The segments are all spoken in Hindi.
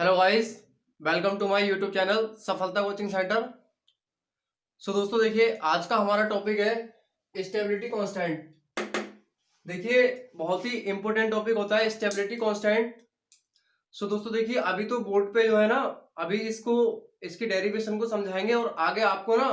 Hello guys, welcome to my YouTube channel Safalta coaching center. So दोस्तों देखिए, आज का हमारा टॉपिक है स्टेबिलिटी कांस्टेंट। देखिए, बहुत ही इंपॉर्टेंट टॉपिक होता है स्टेबिलिटी कांस्टेंट। सो दोस्तों देखिए, अभी तो बोर्ड पे जो है ना, अभी इसकी डेरिवेशन को समझाएंगे और आगे आपको ना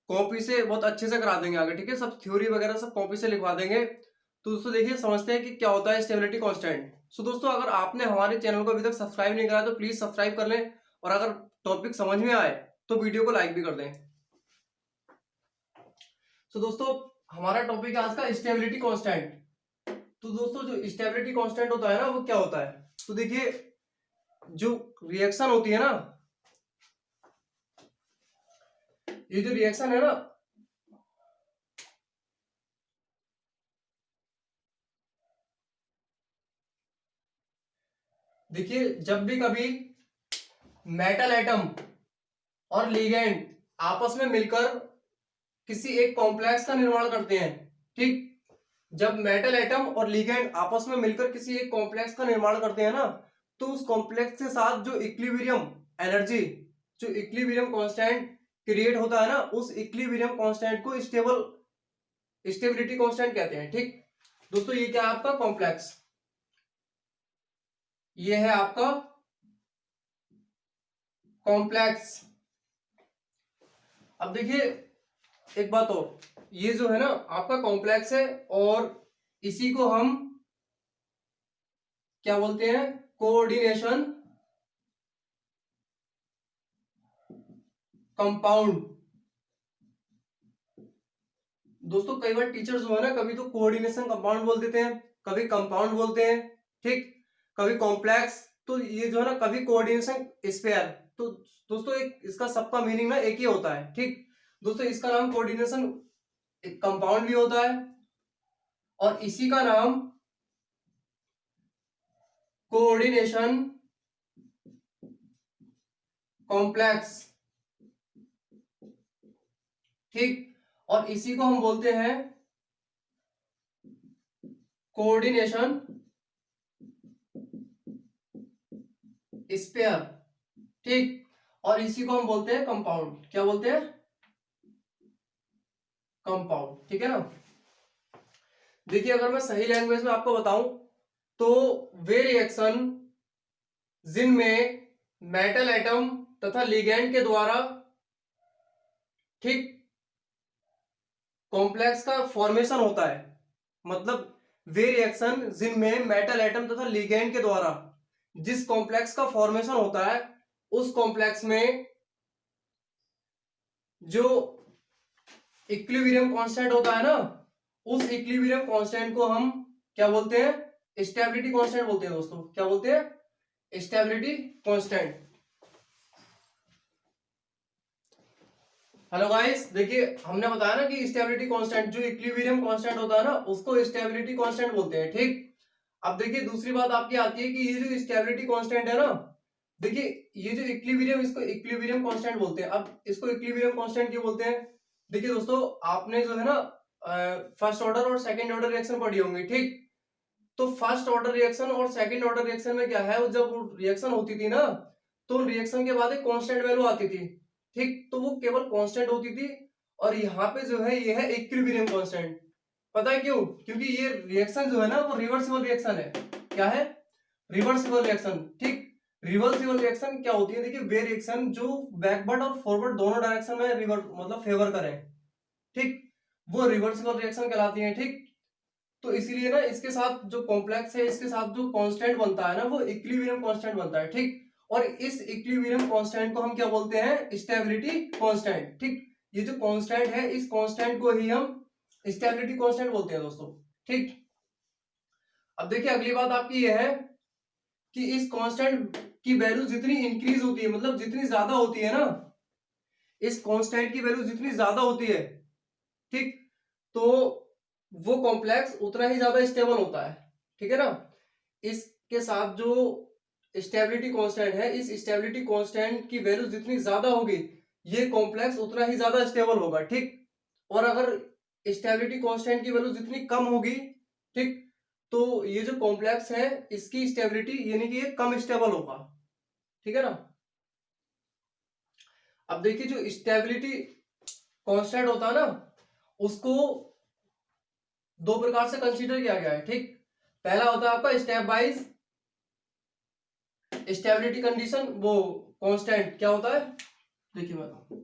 कॉपी से बहुत अच्छे से करा देंगे आगे। ठीक है, सब थ्योरी वगैरह सब कॉपी से लिखवा देंगे। तो दोस्तों देखिए, समझते हैं कि क्या होता है स्टेबिलिटी कांस्टेंट। सो दोस्तों, अगर आपने हमारे चैनल को अभी तक सब्सक्राइब नहीं करा तो प्लीज सब्सक्राइब कर लें, और अगर टॉपिक समझ में आए तो वीडियो को लाइक भी कर दें। सो दोस्तों, हमारा टॉपिक है आज का स्टेबिलिटी कांस्टेंट। तो दोस्तों, जो स्टेबिलिटी कांस्टेंट होता है ना, वो क्या होता है? तो देखिए, जो रिएक्शन होती है ना, ये जो रिएक्शन है ना, देखिए जब भी कभी मेटल एटम और लिगेंड आपस में मिलकर किसी एक कॉम्प्लेक्स का निर्माण करते हैं, ठीक, जब मेटल एटम और लिगेंड आपस में मिलकर किसी एक कॉम्प्लेक्स का निर्माण करते हैं ना, तो उस कॉम्प्लेक्स के साथ जो इक्विलिब्रियम एनर्जी, जो इक्विलिब्रियम कांस्टेंट क्रिएट होता है ना, उस इक्विलिब्रियम कांस्टेंट को स्टेबिलिटी कांस्टेंट कहते हैं। ठीक दोस्तों, ये क्या है आपका कॉम्प्लेक्स, ये है आपका कॉम्प्लेक्स। अब देखिए एक बात और, ये जो है ना आपका कॉम्प्लेक्स है, और इसी को हम क्या बोलते हैं? Coordination compound. दोस्तों कई बार टीचर्स जो है ना, कभी तो कोऑर्डिनेशन कंपाउंड बोल देते हैं, कभी कंपाउंड बोलते हैं, ठीक, कभी कॉम्प्लेक्स। तो ये जो है ना, कभी कोऑर्डिनेशन स्पेयर। तो दोस्तों एक इसका सबका मीनिंग ना एक ही होता है। ठीक दोस्तों, इसका नाम कोऑर्डिनेशन कंपाउंड भी होता है, और इसी का नाम कोऑर्डिनेशन कॉम्प्लेक्स, ठीक, और इसी को हम बोलते हैं कोऑर्डिनेशन स्पेयर, ठीक, और इसी को हम बोलते हैं कंपाउंड। क्या बोलते हैं? कंपाउंड। ठीक है ना। देखिए, अगर मैं सही लैंग्वेज में आपको बताऊं तो वे रिएक्शन जिनमें मेटल एटम तथा लिगेंड के द्वारा, ठीक, कॉम्प्लेक्स का फॉर्मेशन होता है, मतलब वे रिएक्शन जिनमें मेटल एटम तथा लिगेंड के द्वारा जिस कॉम्प्लेक्स का फॉर्मेशन होता है, उस कॉम्प्लेक्स में जो इक्विलिब्रियम कांस्टेंट होता है ना, उस इक्विलिब्रियम कांस्टेंट को हम क्या बोलते हैं? स्टेबिलिटी कांस्टेंट बोलते हैं। दोस्तों क्या बोलते हैं? Stability constant. हेलो गाइस, देखिए हमने बताया ना कि स्टेबिलिटी कांस्टेंट, जो इक्विलिब्रियम कांस्टेंट होता है ना, उसको स्टेबिलिटी कांस्टेंट बोलते हैं। ठीक, अब देखिए दूसरी बात आपकी आती है कि ये जो स्टेबिलिटी कांस्टेंट है ना, देखिए ये जो इक्विलिब्रियम, इसको इक्विलिब्रियम कांस्टेंट बोलते हैं। अब इसको इक्विलिब्रियम कांस्टेंट क्यों बोलते हैं? देखिए दोस्तों, आपने जो है ना फर्स्ट ऑर्डर और सेकंड ऑर्डर रिएक्शन पढ़ी होंगी, ठीक, तो फर्स्ट ऑर्डर रिएक्शन और सेकंड ऑर्डर रिएक्शन में क्या है, वो जब रिएक्शन होती थी ना, तो रिएक्शन के बाद एक कांस्टेंट वैल्यू आती थी, ठीक, तो वो केवल कांस्टेंट होती थी। और यहाँ पे जो है ये है इक्विलिब्रियम कांस्टेंट। पता है क्यों? क्योंकि ये रिएक्शन जो है ना, वो रिवर्सिबल रिएक्शन है। क्या है? Reversible reaction. ठीक, रिवर्सिबल रिएक्शन क्या होती है? देखिए, वे रिएक्शन जो बैकवर्ड और फॉरवर्ड दोनों डायरेक्शन में रिवर्स मतलब फेवर करें, ठीक, वो रिवर्सिबल रिएक्शन कहलाती है। ठीक, तो इसीलिए ना इसके साथ जो कॉम्प्लेक्स है, इसके साथ जो कांस्टेंट बनता है ना, वो इक्विलिब्रियम कांस्टेंट बनता है। ठीक, और इस इक्विलिब्रियम कांस्टेंट को हम क्या बोलते हैं? Stability constant. ठीक, ये जो कांस्टेंट है, इस कांस्टेंट को ही हम स्टेबिलिटी कांस्टेंट बोलते हैं दोस्तों। ठीक, अब देखिए अगली बात आपकी ये है कि इस कांस्टेंट की वैल्यू जितनी इंक्रीज होती है, मतलब जितनी ज्यादा होती है ना, इस कांस्टेंट की वैल्यू जितनी ज्यादा होती है, ठीक, तो वो कॉम्प्लेक्स उतना ही ज्यादा स्टेबल होता है। ठीक है ना। इसके साथ जो स्टेबिलिटी कांस्टेंट है, इस स्टेबिलिटी कांस्टेंट की वैल्यू जितनी ज्यादा होगी, ये कॉम्प्लेक्स उतना ही ज्यादा स्टेबल होगा। ठीक, और अगर स्टेबिलिटी कांस्टेंट की वैल्यू जितनी कम होगी, ठीक, तो ये जो कॉम्प्लेक्स है, इसकी स्टेबिलिटी यानी कि ये कम स्टेबल होगा। ठीक है ना। अब देखिए जो स्टेबिलिटी कांस्टेंट होता है ना, उसको दो प्रकार से कंसीडर किया गया है, ठीक। पहला होता है आपका स्टेप वाइज स्टेबिलिटी कंडीशन, वो कांस्टेंट क्या होता है, देखिए बताओ।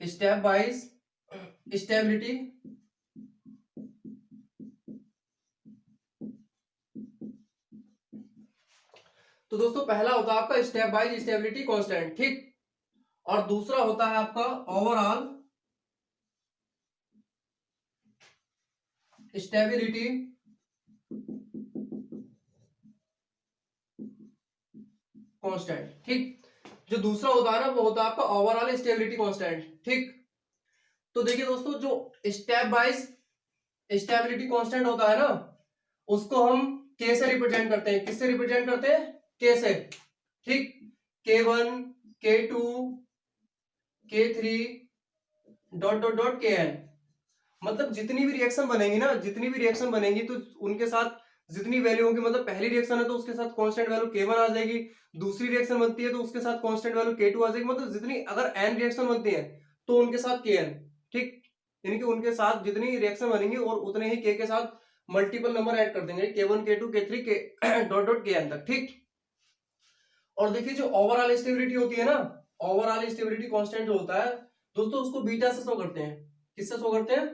स्टेप वाइज स्टेबिलिटी तो दोस्तों पहला होता है आपका स्टेप वाइज स्टेबिलिटी कांस्टेंट, ठीक। और दूसरा होता है आपका ओवरऑल स्टेबिलिटी कांस्टेंट, ठीक। जो दूसरा होता है ना वो होता है आपका ओवरऑल स्टेबिलिटी कांस्टेंट, ठीक। तो देखिए दोस्तों जो स्टेप वाइज स्टेबिलिटी कांस्टेंट होता है ना, उसको हम के से रिप्रेजेंट करते हैं। किससे रिप्रेजेंट करते हैं, के से, ठीक। K1 K2 K3 dot dot dot Kn, मतलब जितनी भी रिएक्शन बनेगी ना, जितनी भी रिएक्शन बनेगी तो उनके साथ जितनी वैल्यू होगी, मतलब पहली रिएक्शन है तो उसके साथ कांस्टेंट वैल्यू K1 आ जाएगी, दूसरी रिएक्शन बनती है तो उसके साथ कांस्टेंट वैल्यू K2 आ जाएगी, मतलब जितनी अगर n रिएक्शन बनती है तो उनके साथ Kn, ठीक। यानी कि उनके साथ जितनी रिएक्शन बनेंगी और उतने ही K के साथ मल्टीपल नंबर ऐड कर देंगे, K1 K2 K3 K dot dot Kn तक, ठीक। और देखिए जो ओवरऑल स्टेबिलिटी होती है ना, ओवरऑल स्टेबिलिटी कांस्टेंट जो होता है दोस्तों, उसको बीटा से शो करते हैं। किससे शो करते हैं,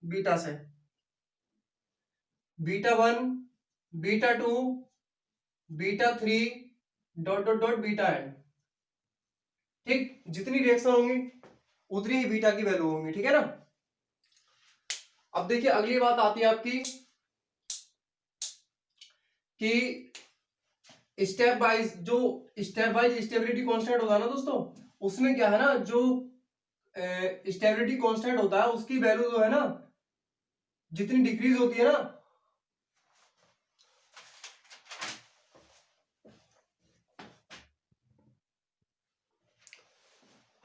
बीटा से। Beta 1 beta 2 beta 3 dot dot dot beta N, ठीक। जितनी रिएक्शन होंगी उतनी ही बीटा की वैल्यू होंगी, ठीक है ना। अब देखिए अगली बात आती है आपकी कि स्टेप वाइज जो स्टेप वाइज स्टेबिलिटी कांस्टेंट होता है ना दोस्तों, उसमें क्या है ना, जो स्टेबिलिटी कांस्टेंट होता है उसकी वैल्यू जो है ना, जितनी डिक्रीज होती है ना,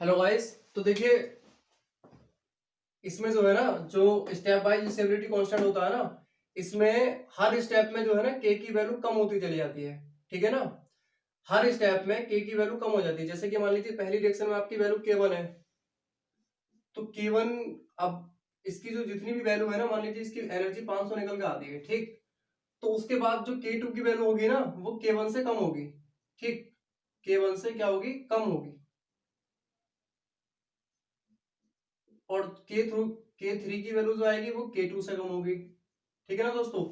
हेलो गाइस, तो देखिए इसमें जो है ना, जो स्टेप वाइज स्टेबिलिटी कांस्टेंट होता है ना, इसमें हर स्टेप में जो है ना के की वैल्यू कम होती चली जाती है, ठीक है ना। हर स्टेप में के की वैल्यू कम हो जाती है। जैसे कि मान लीजिए पहली रिएक्शन में आपकी वैल्यू K1 है, तो K1 अब इसकी जो जितनी भी वैल्यू है ना, मान लीजिए इसकी एनर्जी 500 निकल के आती है, ठीक। तो उसके बाद जो K2 की वैल्यू होगी ना, वो K1 से कम होगी, ठीक। K1 से क्या होगी, कम होगी। और K3 की वैल्यू जो आएगी वो K2 से कम होगी, ठीक है ना दोस्तों।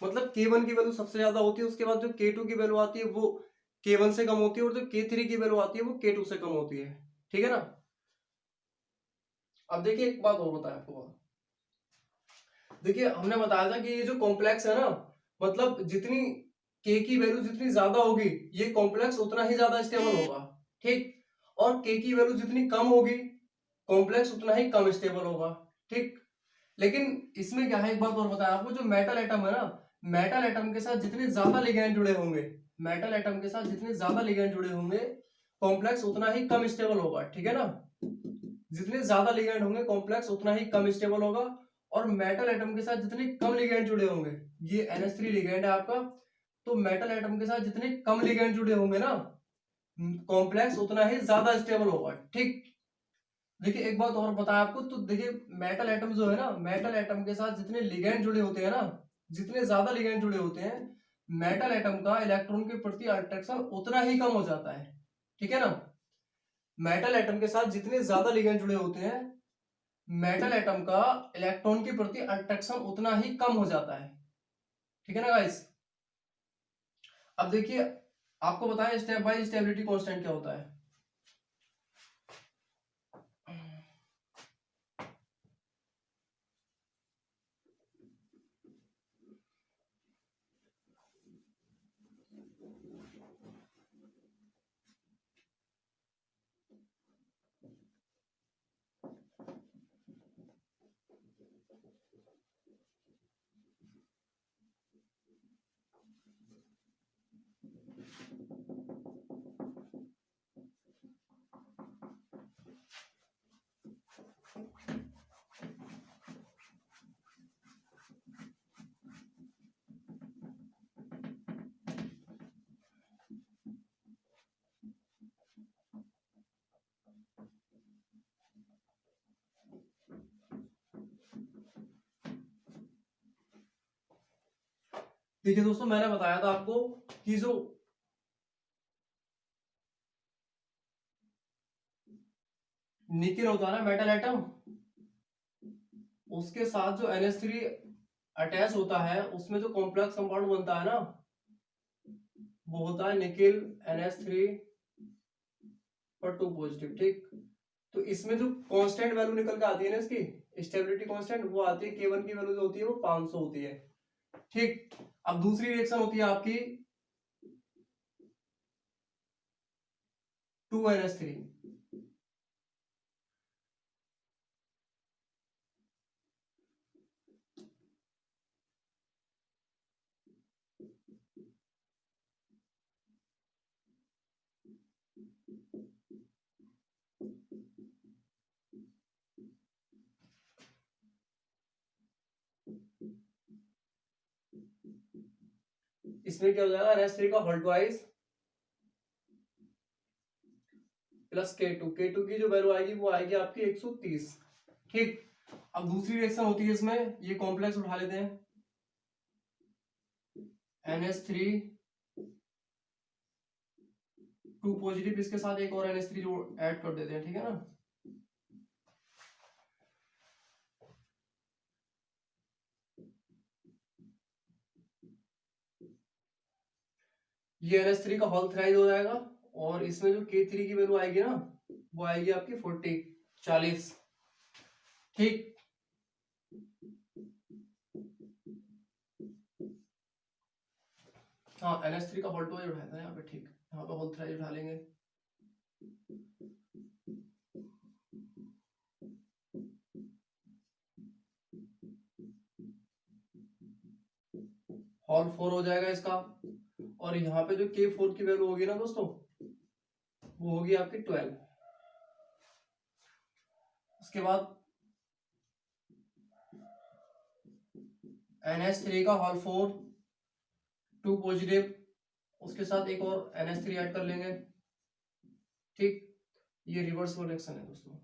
मतलब K1 की वैल्यू सबसे ज्यादा होती है, उसके बाद जो K2 की वैल्यू आती है वो K1 से कम होती है, और जो K3 की वैल्यू आती है वो K2 से कम होती है, ठीक है ना। अब देखिए एक बात और बताया आपको, देखिए हमने बताया था कि ये जो कॉम्प्लेक्स है ना, मतलब जितनी के की वैल्यू जितनी ज्यादा होगी ये कॉम्प्लेक्स उतना ही ज्यादा स्टेबल होगा, ठीक। और के की वैल्यू जितनी कम होगी कॉम्प्लेक्स उतना ही कम स्टेबल होगा, ठीक। लेकिन इसमें क्या है, एक बात और बताया आपको, जो मेटल एटम है ना, मेटल एटम के साथ जितने ज्यादा लिगैंड जुड़े होंगे, मेटल एटम के साथ जितने ज्यादा लिगैंड जुड़े होंगे कॉम्प्लेक्स उतना ही कम स्टेबल होगा, ठीक है ना। जितने ज्यादा लिगैंड होंगे कॉम्प्लेक्स उतना ही कम स्टेबल होगा। और मेटल एटम के साथ जितने कम लिगैंड जुड़े होंगे, ये NH3 लिगैंड है आपका, तो मेटल एटम के साथ जितने कम लिगैंड जुड़े होंगे ना, कॉम्प्लेक्स उतना ही ज्यादा स्टेबल होगा, ठीक। देखिए एक बात और बताया आपको, तो देखिए मेटल एटम जो है ना, मेटल एटम के साथ जितने लिगैंड जुड़े होते हैं ना, जितने ज्यादा लिगैंड जुड़े होते हैं, मेटल एटम का इलेक्ट्रॉन के प्रति अट्रैक्शन उतना ही कम हो जाता है, ठीक है ना। मेटल एटम के साथ जितने ज्यादा लिगैंड जुड़े होते हैं, मेटल एटम का इलेक्ट्रॉन के प्रति अट्रैक्शन उतना ही कम हो जाता है, ठीक है ना गाइस। अब देखिए आपको बताएं स्टेप बाय स्टेबिलिटी कांस्टेंट क्या होता है। देखिए दोस्तों, मैंने बताया था आपको कि जो निकेल होता है ना, मेटल एटम, उसके साथ जो NH3 अटैच होता है, उसमें जो कॉम्प्लेक्स कंपाउंड बनता है ना, वो होता है निकेल NH3 पर 2 पॉजिटिव। ठीक, तो इसमें जो कांस्टेंट वैल्यू निकल के आती है ना, इसकी स्टेबिलिटी कांस्टेंट, वो आती है K1 की वैल्यू जो होती है वो 500 होती है। ठीक, अब दूसरी रिएक्शन होती है आपकी 2NH3। इसमें क्या हो जाएगा, NH3 का होल ट्वाइस प्लस K2 की जो वैल्यू आएगी वो आएगी आपकी 130। ठीक, अब दूसरी रिएक्शन होती है इसमें, ये कॉम्प्लेक्स उठा लेते हैं, NH3 2 पॉजिटिव, इसके साथ एक और NH3 जो ऐड कर देते हैं। ठीक है ना, ये NH3 का होल थ्राइस हो जाएगा, और इसमें जो K3 की वैल्यू आएगी ना, वो आएगी आपकी 40। ठीक, हाँ NH3 का होल ट्वाइस उठाया था यहाँ पे। ठीक, यहाँ पे होल थ्राइस उठा लेंगे। होल 4 हो जाएगा इसका, और यहाँ पे जो K4 की वैल्यू होगी ना दोस्तों, वो होगी आपकी 12। उसके बाद NH3 का होल 4 2 पॉजिटिव, उसके साथ एक और NH3 ऐड कर लेंगे। ठीक, ये रिवर्स रिएक्शन है दोस्तों,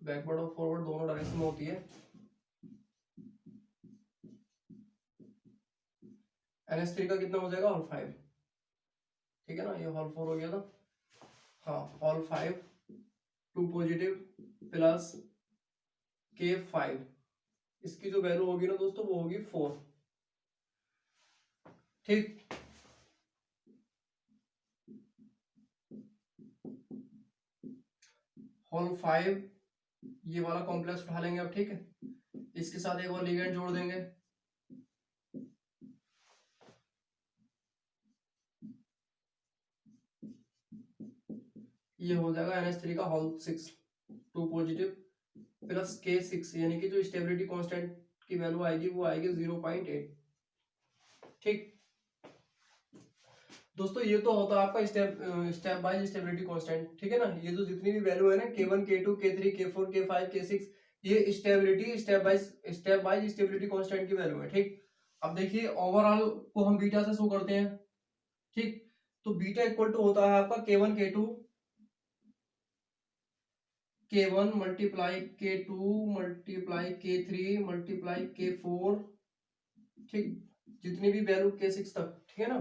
बैकवर्ड और फॉरवर्ड दोनों डायरेक्शन में होती है। NH3 का कितना हो जाएगा, होल 5। ठीक है ना, ये होल 4 हो गया था। हाँ, होल 5 2 पॉजिटिव प्लस K5, इसकी जो वैल्यू होगी ना दोस्तों, वो होगी 4। ठीक, होल 5 ये वाला कॉम्प्लेक्स उठा लेंगे अब। ठीक है, इसके साथ एक और लिगेंड जोड़ देंगे, ये हो जाएगा NH3 का होल 6 2 पॉजिटिव प्लस K6, यानी कि जो स्टेबिलिटी कांस्टेंट की वैल्यू आएगी वो आएगी 0.8। ठीक दोस्तों, ये तो होता है आपका स्टेप बाय स्टेबिलिटी कांस्टेंट। ठीक है ना, ये जो जितनी भी वैल्यू है ना, K1 K2 K3 K4 K5 K6, ये stability step by stability constant की वैल्यू है। ठीक, अब देखिए ओवरऑल को हम बीटा से शो करते हैं। ठीक, तो बीटा इक्वल टू होता है आपका K1 multiply K2 multiply K3 multiply K4। ठीक, जितनी भी वैल्यू K6 तक। ठीक है ना,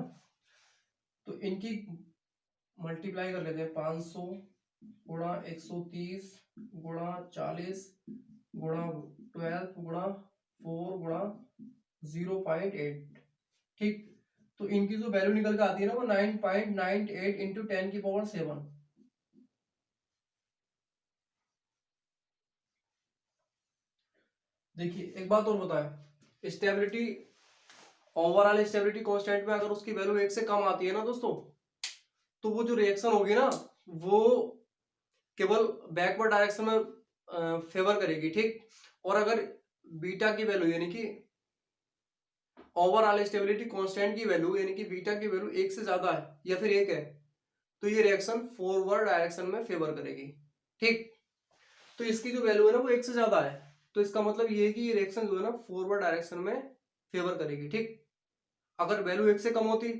तो इनकी मल्टीप्लाई कर लेते हैं, 500 गुणा 130 गुणा 40 गुणा 12 गुणा 4 गुणा 0.8। ठीक, तो इनकी जो वैल्यू निकल के आती है ना, वो 9.98 इंटू 10⁻7। देखिए एक बात और बताएं, स्टेबिलिटी ओवरऑल स्टेबिलिटी कांस्टेंट में अगर उसकी वैल्यू 1 से कम आती है ना दोस्तों, तो वो जो रिएक्शन होगी ना, वो केवल बैकवर्ड डायरेक्शन में फेवर करेगी। ठीक, और अगर बीटा की वैल्यू यानी कि ओवरऑल स्टेबिलिटी कांस्टेंट की वैल्यू यानी कि बीटा की वैल्यू 1 से ज्यादा है या फिर 1 है, तो ये रिएक्शन फॉरवर्ड डायरेक्शन में फेवर करेगी। ठीक, तो इसकी जो वैल्यू है ना वो 1 से ज्यादा है, तो इसका मतलब ये है कि ये रिएक्शन जो है ना फॉरवर्ड डायरेक्शन में फेवर करेगी। ठीक, अगर वैल्यू 1 से कम होती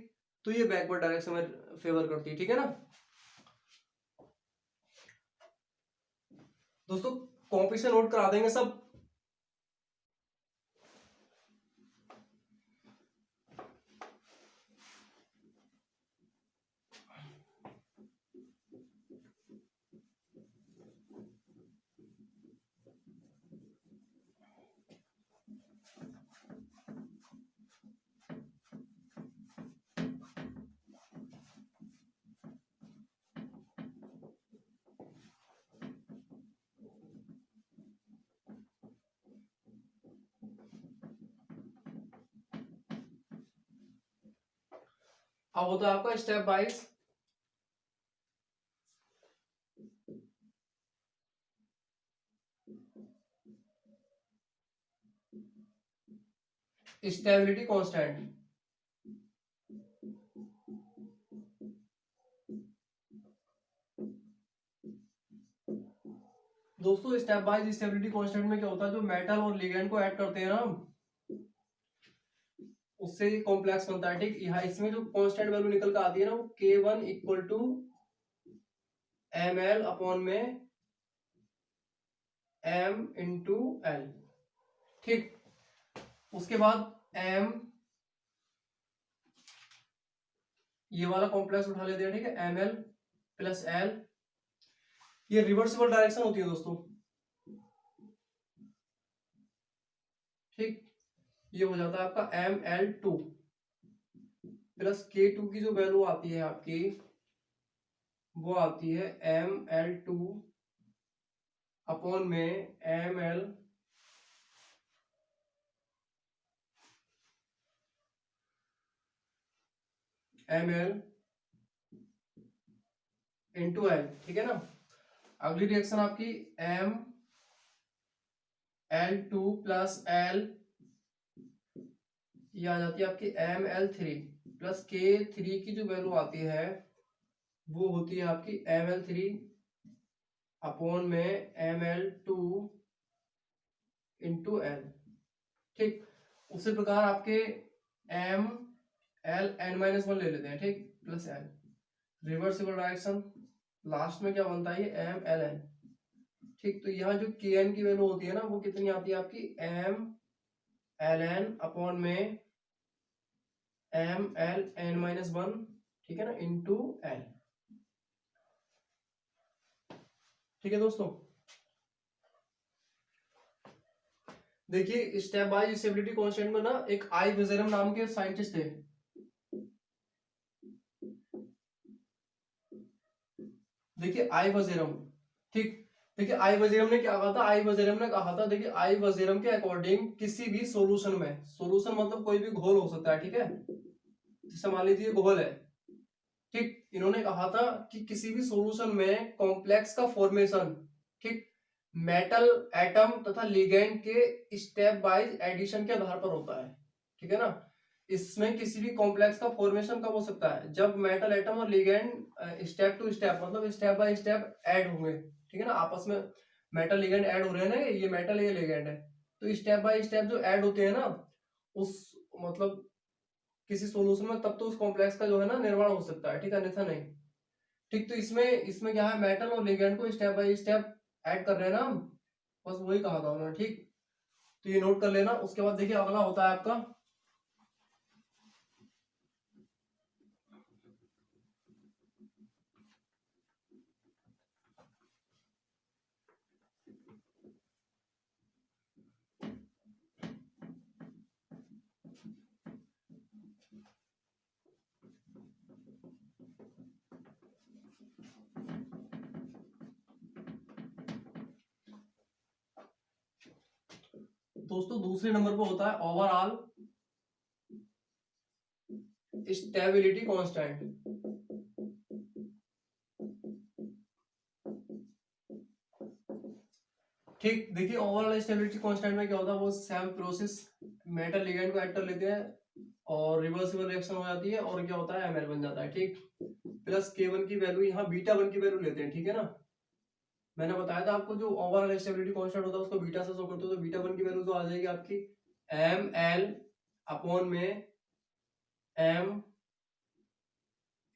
तो ये बैकवर्ड डायरेक्शन में फेवर करती। ठीक है ना दोस्तों, कॉम्पिटिशन नोट करा देंगे सब। अब होता है आपका स्टेप वाइज स्टेबिलिटी कांस्टेंट। दोस्तों स्टेप वाइज स्टेबिलिटी कांस्टेंट में क्या होता है, जो मेटल और लिगेंड को ऐड करते हैं ना उससे कॉम्प्लेक्स बनता है। ठीक, यहाँ इसमें जो कांस्टेंट वैल्यू निकल कर आती है ना वो K1 equal to ml upon में m इंटू एल। ठीक, उसके बाद m ये वाला कॉम्प्लेक्स उठा लेते हैं। ठीक है, ml प्लस l, ये रिवर्सिबल डायरेक्शन होती है दोस्तों। ठीक, ये हो जाता है आपका ml2 प्लस K2 की जो वैल्यू आती है आपकी वो आती है ml2 अपॉन में ml इंटू एल। ठीक है ना, अगली रिएक्शन आपकी ml2 प्लस एल, ये आ जाती है आपकी ml3 प्लस K3 की जो वैल्यू आती है वो होती है आपकी ml3 अपॉन में ml2 इंटू एल। ठीक, उसी प्रकार आपके ml(n-1) ले लेते हैं। ठीक, plus L, reversible direction, last में क्या बनता है ये mln। ठीक, तो यहाँ जो kn की वैल्यू होती है ना वो कितनी आती है आपकी mln अपॉन में mln-1, ठीक है ना, इंटू एल। ठीक है दोस्तों, देखिए स्टेप बाय स्टेबिलिटी कांस्टेंट में ना एक आई विज़ेरम नाम के साइंटिस्ट थे। देखिए आई वजीरम। ठीक, देखिए आई वजीरम ने क्या कहा था, आई वजीरम ने कहा था, देखिए आई वजीरम के अकॉर्डिंग किसी भी सॉल्यूशन में, सॉल्यूशन मतलब कोई भी घोल हो सकता है। ठीक है, जैसे मान लीजिए घोल है। ठीक, इन्होंने कहा था कि किसी भी सॉल्यूशन में कॉम्प्लेक्स का फॉर्मेशन, ठीक, मेटल एटम तथा लिगेंड के स्टेप वाइज एडिशन के आधार पर होता है। ठीक है ना, इसमें किसी भी कॉम्प्लेक्स का फॉर्मेशन कब हो सकता है, जब मेटल एटम और लिगेंड स्टेप टू स्टेप मतलब स्टेप बाय स्टेप ऐड होंगे। ठीक है ना, आपस में मेटल लिगेंड ऐड हो रहे हैं ना, ये मेटल ये लिगेंड है, तो स्टेप बाय स्टेप जो ऐड होते हैं ना उस मतलब किसी सॉल्यूशन में, तब तो उस कॉम्प्लेक्स का जो है ना निर्माण हो सकता है। ठीक है, अन्यथा नहीं। ठीक, तो इसमें इसमें क्या है, मेटल और लिगेंड को स्टेप बाय स्टेप ऐड कर रहे हैं ना हम, बस वही कहा था उन्होंने। ठीक, तो ये नोट कर लेना। उसके बाद देखिए अगला होता है आपका दोस्तों, दूसरे नंबर पर होता है ओवरऑल स्टेबिलिटी कांस्टेंट। ठीक, देखिए ओवरऑल स्टेबिलिटी कांस्टेंट में क्या होता है, वो सेम प्रोसेस, मेटल लिगेंड को ऐड कर लेते हैं और रिवर्सिबल रिएक्शन हो जाती है और क्या होता है, ml बन जाता है। ठीक, प्लस K1 की वैल्यू, यहाँ बीटा 1 की वैल्यू लेते हैं। ठीक है ना, मैंने बताया था आपको जो ओवरऑल स्टेबिलिटी कांस्टेंट होता है उसको बीटा से शो करते हो, तो बीटा 1 की वैल्यू तो आ जाएगी आपकी ml अपॉन में m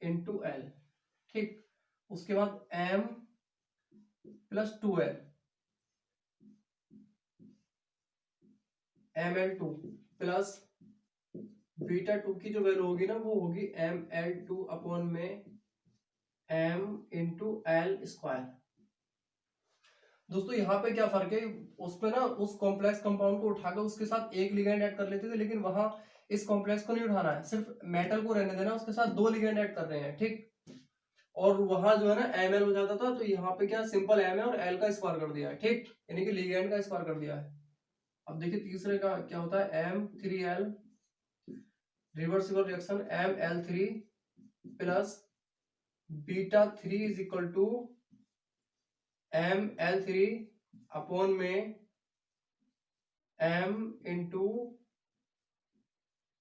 इंटू एल। ठीक, उसके बाद m plus 2l ml2 plus beta 2 की जो वैल्यू होगी ना वो होगी ml2 अपॉन में m इंटू एल स्क्वायर। दोस्तों यहाँ पे क्या फर्क है, उसमें ना उस कॉम्प्लेक्स कंपाउंड को उठाकर उसके साथ एक लिगेंड ऐड कर लेते थे, लेकिन वहां इस कॉम्प्लेक्स को नहीं उठाना है, सिर्फ मेटल को रहने देना, उसके साथ 2 लिगेंड ऐड कर रहे हैं। ठीक, और वहां जो है ना ml हो जाता था, तो यहाँ पे क्या सिंपल m है और l का स्क्वायर कर दिया है। ठीक, यानी कि लिगेंड का स्क्वायर कर दिया है। अब देखिए तीसरे का क्या होता है, M3l reversible reaction ml3 plus beta 3 is equal to ML3 upon में M इंटू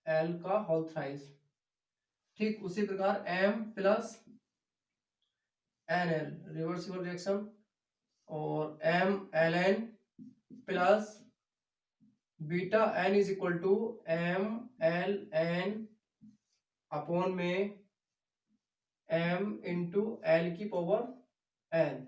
L का होल थ्राइस। ठीक उसी प्रकार M plus NL reversible reaction, और MLN plus beta N is equal to MLN upon में M इंटू L की पावर N।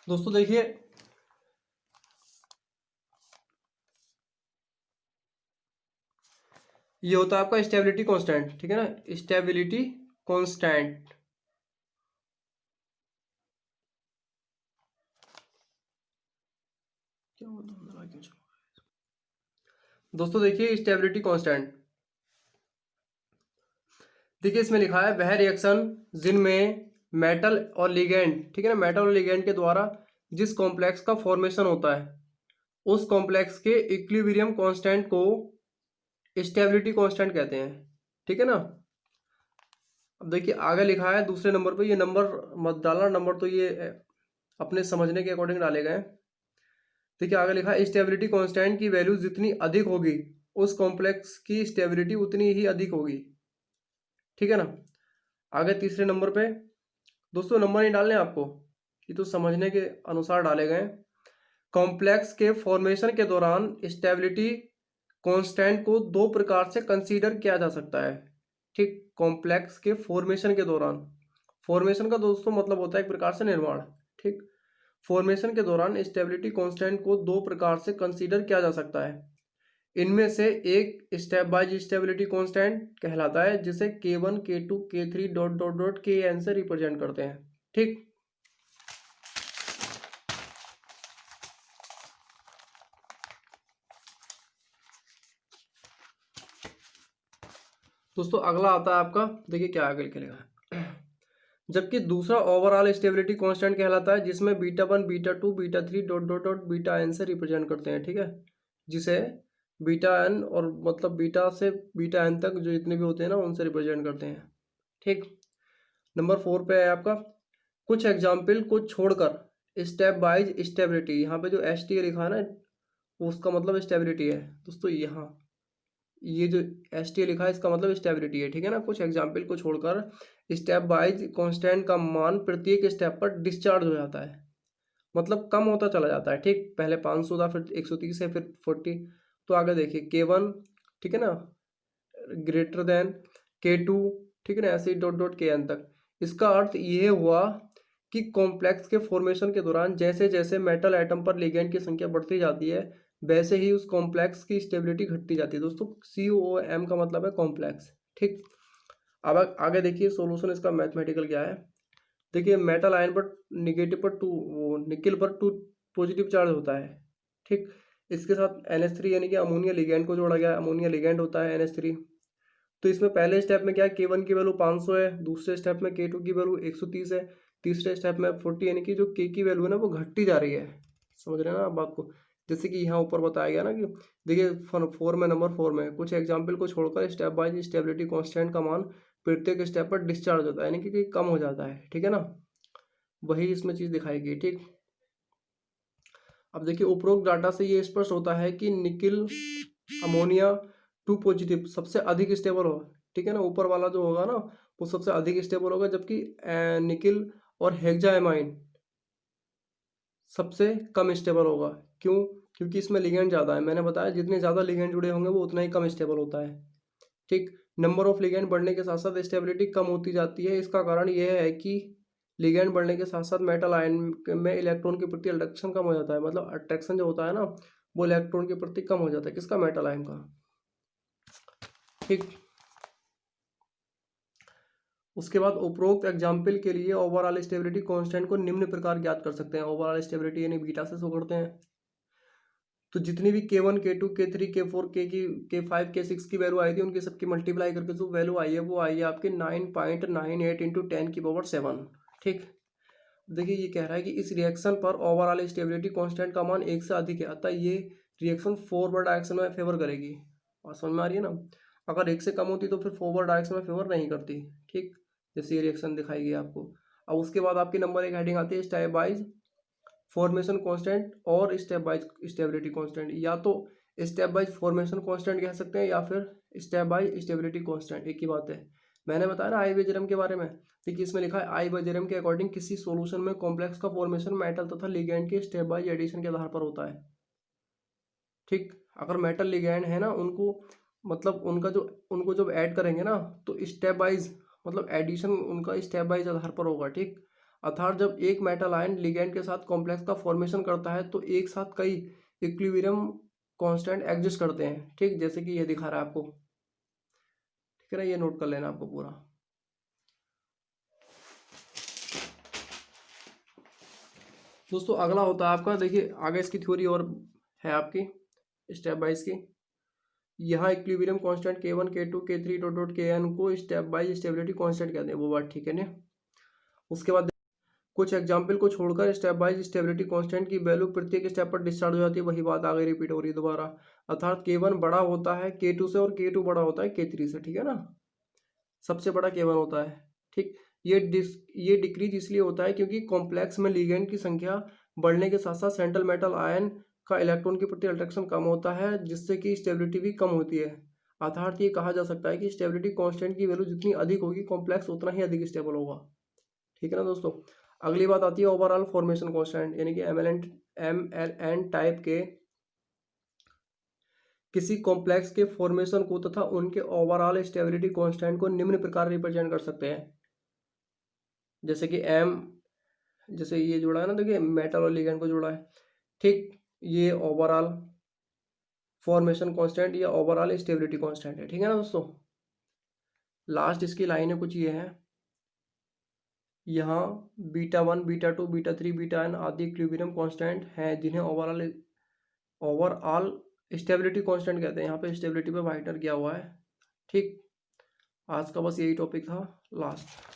दोस्तों देखिए ये होता है आपका स्टेबिलिटी कांस्टेंट, ठीक है ना, स्टेबिलिटी कांस्टेंट। क्या होता है दोस्तों, देखिए स्टेबिलिटी कांस्टेंट, देखिए इसमें लिखा है वह रिएक्शन जिनमें मेटल और लिगेंड, ठीक है ना, मेटल और लिगेंड के द्वारा जिस कॉम्प्लेक्स का फॉर्मेशन होता है उस कॉम्प्लेक्स के इक्विलिब्रियम कांस्टेंट को स्टेबिलिटी कांस्टेंट कहते हैं, ठीक है ना। अब देखिए आगे लिखा है दूसरे नंबर पे, ये नंबर मत डालना, नंबर तो ये अपने समझने के अकॉर्डिंग डाले गए। देखिए आगे लिखा है स्टेबिलिटी कांस्टेंट की वैल्यू जितनी अधिक होगी उस कॉम्प्लेक्स की स्टेबिलिटी उतनी ही अधिक होगी, ठीक है ना। आगे तीसरे नंबर पे दोस्तों नंबर नहीं डालने आपको, ये तो समझने के अनुसार डाले गए। कॉम्प्लेक्स के फॉर्मेशन के दौरान स्टेबिलिटी कांस्टेंट को दो प्रकार से कंसीडर किया जा सकता है, ठीक। कॉम्प्लेक्स के फॉर्मेशन के दौरान, फॉर्मेशन का दोस्तों मतलब होता है एक प्रकार से निर्माण, ठीक। फॉर्मेशन के दौरान स्टेबिलिटी कांस्टेंट को दो प्रकार से कंसीडर किया जा सकता है। इनमें से एक स्टेप वाइज स्टेबिलिटी कांस्टेंट कहलाता है जिसे K1 K2 K3 dot dot dot Kn से रिप्रेजेंट करते हैं, ठीक। दोस्तों अगला आता है आपका, देखिए क्या आगे लिखेगा, जबकि दूसरा ओवरऑल स्टेबिलिटी कांस्टेंट कहलाता है जिसमें beta 1 beta 2 beta 3 dot dot dot beta n से रिप्रेजेंट करते हैं, ठीक है। जिसे बीटा n और मतलब बीटा से बीटा n तक जो जितने भी होते हैं ना उनसे रिप्रेजेंट करते हैं, ठीक। नंबर 4 पे है आपका, कुछ एग्जाम्पल को छोड़कर स्टेप वाइज स्टेबिलिटी, यहाँ पे जो STA लिखा है ना उसका मतलब स्टेबिलिटी है दोस्तों। यहाँ ये जो STA लिखा है इसका मतलब स्टेबिलिटी है, ठीक है ना। कुछ एग्जाम्पल को छोड़कर स्टेप वाइज कांस्टेंट का मान प्रत्येक स्टेप पर डिस्चार्ज हो जाता है, मतलब कम होता चला जाता है, ठीक। पहले 500 था, फिर 130 है, फिर 40। तो आगे देखिए K1, ठीक है ना, ग्रेटर देन K2, ठीक है ना, ऐसे डॉट डॉट Kn तक। इसका अर्थ ये हुआ कि कॉम्प्लेक्स के फॉर्मेशन के दौरान जैसे जैसे मेटल एटम पर लिगेंड की संख्या बढ़ती जाती है वैसे ही उस कॉम्प्लेक्स की स्टेबिलिटी घटती जाती है दोस्तों। COM का मतलब है कॉम्प्लेक्स, ठीक। अब आगे देखिए सोल्यूशन इसका मैथमेटिकल क्या है। देखिए मेटल आयन पर निगेटिव पर 2, वो निकल पर 2 पॉजिटिव चार्ज होता है, ठीक। इसके साथ NH3 यानी कि अमोनिया लिगेंड को जोड़ा गया, अमोनिया लिगेंड होता है NH3। तो इसमें पहले स्टेप में क्या है, K1 की वैल्यू 500 है, दूसरे स्टेप में K2 की वैल्यू 130 है, तीसरे स्टेप में 40, यानी कि जो K की वैल्यू है ना वो घटती जा रही है। समझ रहे हैं ना आप बात को, जैसे कि यहाँ ऊपर बताया गया ना कि देखिए 4 में, नंबर 4 में कुछ एग्जाम्पल को छोड़कर स्टेप वाइज स्टेबिलिटी कांस्टेंट का मान प्रत्येक स्टेप पर डिस्चार्ज होता है, यानी कि कम हो जाता है, ठीक है ना। वही इसमें चीज दिखाई गई, ठीक। अब देखिए उपरोक्त डाटा से ये स्पष्ट होता है कि निकिल अमोनिया 2 पॉजिटिव सबसे अधिक स्टेबल होगा, ठीक है ना। ऊपर वाला जो होगा ना वो सबसे अधिक स्टेबल होगा, जबकि निकिल और हेक्सामाइन सबसे कम स्टेबल होगा। क्यों? क्योंकि इसमें लिगेंड ज़्यादा है, मैंने बताया जितने ज़्यादा लिगेंड जुड़े होंगे वो उतना ही कम स्टेबल होता है, ठीक। नंबर ऑफ लिगेंड बढ़ने के साथ साथ स्टेबिलिटी कम होती जाती है। इसका कारण यह है कि लिगेंड बढ़ने के साथ साथ मेटल आयन में इलेक्ट्रॉन के प्रति अट्रैक्शन कम हो जाता है, मतलब अट्रैक्शन जो होता है ना वो इलेक्ट्रॉन के प्रति कम हो जाता है, किसका, मेटल आयन का, ठीक। उसके बाद उपरोक्त एग्जाम्पल के लिए ओवरऑल स्टेबिलिटी कांस्टेंट को निम्न प्रकार ज्ञात कर सकते हैं। ओवरऑल स्टेबिलिटी यानी बीटा से शो करते हैं। तो जितनी भी K1 K2 K3 K4 K की K5 K6 की वैल्यू आई थी उनकी सबकी मल्टीप्लाई करके जो वैल्यू आई है वो आई है आपके 9.98 इंटू 10⁻7। ठीक, देखिए ये कह रहा है कि इस रिएक्शन पर ओवरऑल स्टेबिलिटी कांस्टेंट का मान 1 से अधिक है, अतः ये रिएक्शन फॉरवर्ड डायरेक्शन में फेवर करेगी। और समझ में आ रही है ना, अगर 1 से कम होती तो फिर फॉरवर्ड डायरेक्शन में फेवर नहीं करती। ठीक, जैसे ये रिएक्शन दिखाई गई आपको। अब उसके बाद आपकी नंबर 1 हेडिंग आती है स्टेप वाइज फॉर्मेशन कांस्टेंट और स्टेप वाइज स्टेबिलिटी कांस्टेंट। या तो स्टेप वाइज फॉर्मेशन कांस्टेंट कह सकते हैं या फिर स्टेप वाइज स्टेबिलिटी कांस्टेंट, एक ही बात है। मैंने बताया ना आइवेजेरम के बारे में, देखिए इसमें लिखा है आइवेजेरम के अकॉर्डिंग किसी सॉल्यूशन में कॉम्प्लेक्स का फॉर्मेशन मेटल तथा लिगैंड के स्टेप वाइज एडिशन के आधार पर होता है। ठीक, अगर मेटल लिगैंड है ना उनको मतलब उनको जब ऐड करेंगे ना तो स्टेप वाइज मतलब एडिशन उनका स्टेप वाइज आधार पर होगा। ठीक, अर्थात जब एक मेटल आयन लिगैंड के साथ कॉम्प्लेक्स का फॉर्मेशन करता है तो एक साथ कई इक्विलिब्रियम कांस्टेंट एग्जिस्ट करते हैं। ठीक, जैसे कि ये दिखा रहा है आपको। ठीक है ना, ये नोट कर लेना आपको पूरा। दोस्तों अगला होता है आपका, देखिए आगे इसकी थ्योरी और है आपकी स्टेप वाइज की। यहाँ equilibrium constant K1 K2 K3 dot dot Kn को स्टेप वाइज स्टेबिलिटी कांस्टेंट कहते हैं, वो बात ठीक है ना। उसके बाद कुछ एग्जाम्पल को छोड़कर स्टेप वाइज स्टेबिलिटी कांस्टेंट की वैल्यू प्रत्येक स्टेप पर डिस्चार्ज हो जाती है। वही बात आगे रिपीट हो रही है दोबारा, अर्थात K1 बड़ा होता है K2 से और K2 बड़ा होता है K3 से। ठीक है ना, सबसे बड़ा K1 होता है। ठीक, ये डिक्रीज इसलिए होता है क्योंकि कॉम्प्लेक्स में लिगेंड की संख्या बढ़ने के साथ साथ सेंट्रल मेटल आयन का इलेक्ट्रॉन के प्रति अट्रैक्शन कम होता है, जिससे कि स्टेबिलिटी भी कम होती है। अर्थात ये कहा जा सकता है कि स्टेबिलिटी कांस्टेंट की वैल्यू जितनी अधिक होगी कॉम्प्लेक्स उतना ही अधिक स्टेबल होगा। ठीक है ना दोस्तों। अगली बात आती है ओवरऑल फॉर्मेशन कांस्टेंट, यानी कि MLN टाइप के किसी कॉम्प्लेक्स के फॉर्मेशन को तथा उनके ओवरऑल स्टेबिलिटी कांस्टेंट को निम्न प्रकार रिप्रेजेंट कर सकते हैं। जैसे कि जैसे ये जोड़ा है ना, देखिए मेटल और लिगेंड को जोड़ा है। ठीक, ये ओवरऑल फॉर्मेशन कांस्टेंट या ओवरऑल स्टेबिलिटी कांस्टेंट है। ठीक है ना दोस्तों। लास्ट इसकी लाइनें कुछ ये हैं, यहाँ β1 β2 β3 βn आदि इक्विलिब्रियम कांस्टेंट हैं जिन्हें ओवरऑल स्टेबिलिटी कांस्टेंट कहते हैं। यहाँ पे स्टेबिलिटी पे वाइटर किया हुआ है। ठीक, आज का बस यही टॉपिक था लास्ट।